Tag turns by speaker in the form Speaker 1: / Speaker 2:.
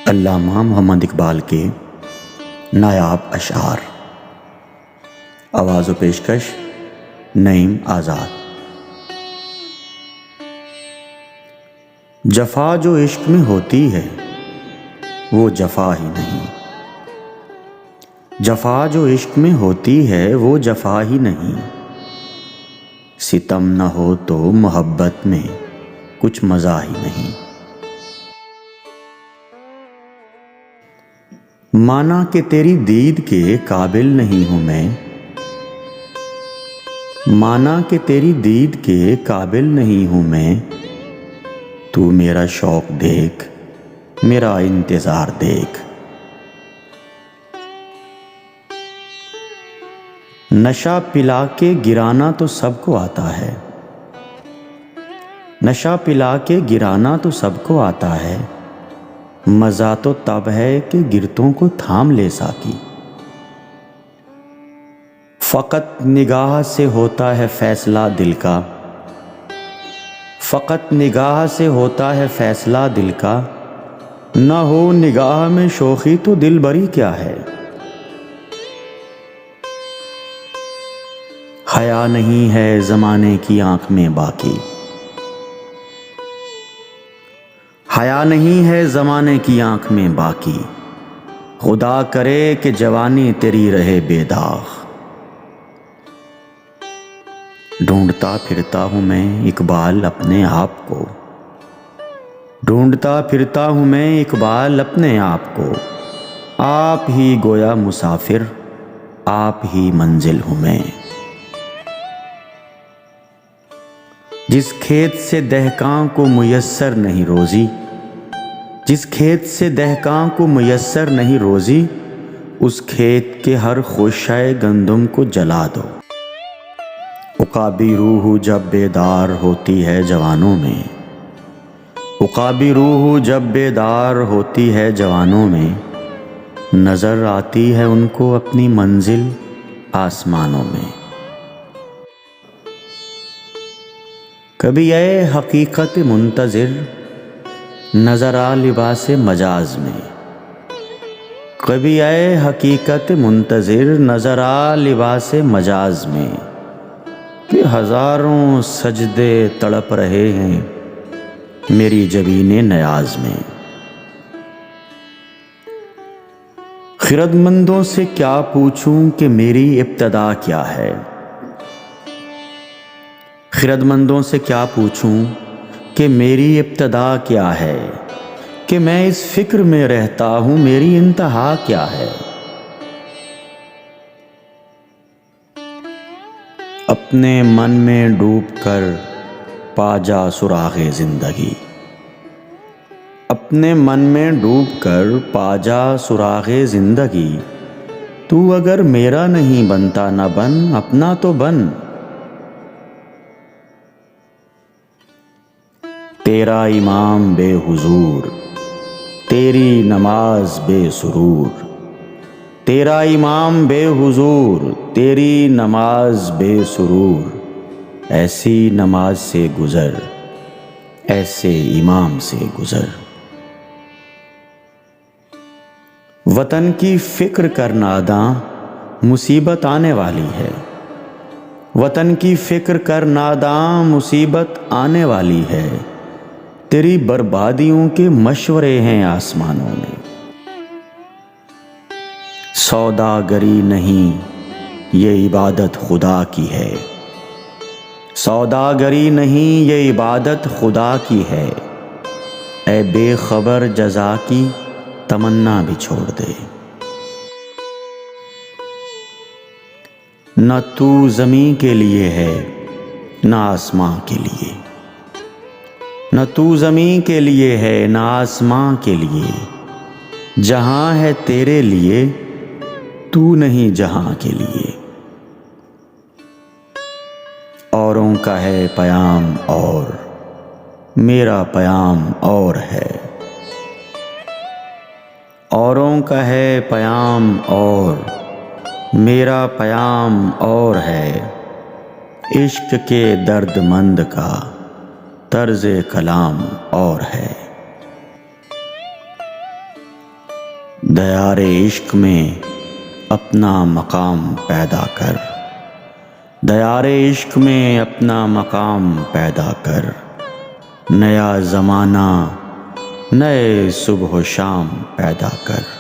Speaker 1: علامہ محمد اقبال کے نایاب اشعار، آواز و پیشکش نعیم آزاد۔ جفا جو عشق میں ہوتی ہے وہ جفا ہی نہیں، جفا جو عشق میں ہوتی ہے وہ جفا ہی نہیں، ستم نہ ہو تو محبت میں کچھ مزہ ہی نہیں۔ مانا کہ تیری دید کے قابل نہیں ہوں میں، مانا کہ تیری دید کے قابل نہیں ہوں میں، تو میرا شوق دیکھ میرا انتظار دیکھ۔ نشہ پلا کے گرانا تو سب کو آتا ہے، نشہ پلا کے گرانا تو سب کو آتا ہے، مزہ تو تب ہے کہ گرتوں کو تھام لے ساقی۔ فقط نگاہ سے ہوتا ہے فیصلہ دل کا، فقط نگاہ سے ہوتا ہے فیصلہ دل کا، نہ ہو نگاہ میں شوخی تو دل بری کیا ہے۔ حیا نہیں ہے زمانے کی آنکھ میں باقی، حیا نہیں ہے زمانے کی آنکھ میں باقی، خدا کرے کہ جوانی تیری رہے بے داغ۔ ڈھونڈتا پھرتا ہوں میں اقبال اپنے آپ کو، ڈھونڈتا پھرتا ہوں میں اقبال اپنے آپ کو، آپ ہی گویا مسافر آپ ہی منزل ہوں میں۔ جس کھیت سے دہقاں کو میسر نہیں روزی، جس کھیت سے دہقاں کو میسر نہیں روزی، اس کھیت کے ہر خوشۂ گندم کو جلا دو۔ عقابی روح جب بیدار ہوتی ہے جوانوں میں، عقابی روح جب بیدار ہوتی ہے جوانوں میں، نظر آتی ہے ان کو اپنی منزل آسمانوں میں۔ کبھی اے حقیقت منتظر نظر آ لباس مجاز میں، کبھی اے حقیقت منتظر نظر آ لباس مجاز میں، کہ ہزاروں سجدے تڑپ رہے ہیں میری جبین نیاز میں۔ خرد مندوں سے کیا پوچھوں کہ میری ابتدا کیا ہے، خرد مندوں سے کیا پوچھوں کہ میری ابتدا کیا ہے، کہ میں اس فکر میں رہتا ہوں میری انتہا کیا ہے۔ اپنے من میں ڈوب کر پا جا سراغ زندگی، اپنے من میں ڈوب کر پا جا سراغ زندگی، تو اگر میرا نہیں بنتا نہ بن اپنا تو بن۔ تیرا امام بے حضور تیری نماز بے سرور، تیرا امام بے حضور تیری نماز بے سرور، ایسی نماز سے گزر ایسے امام سے گزر۔ وطن کی فکر کر ناداں مصیبت آنے والی ہے، وطن کی فکر کر ناداں مصیبت آنے والی ہے، تیری بربادیوں کے مشورے ہیں آسمانوں میں۔ سوداگری نہیں یہ عبادت خدا کی ہے، سوداگری نہیں یہ عبادت خدا کی ہے، اے بے خبر جزا کی تمنا بھی چھوڑ دے۔ نہ تو زمین کے لیے ہے نہ آسماں کے لیے، نہ تو زمین کے لیے ہے نہ آسماں کے لیے، جہاں ہے تیرے لیے تو نہیں جہاں کے لیے۔ اوروں کا ہے پیام اور میرا پیام اور ہے، اوروں کا ہے پیام اور میرا پیام اور ہے، عشق کے درد مند کا طرز کلام اور ہے۔ دیار عشق میں اپنا مقام پیدا کر، دیار عشق میں اپنا مقام پیدا کر، نیا زمانہ نئے صبح و شام پیدا کر۔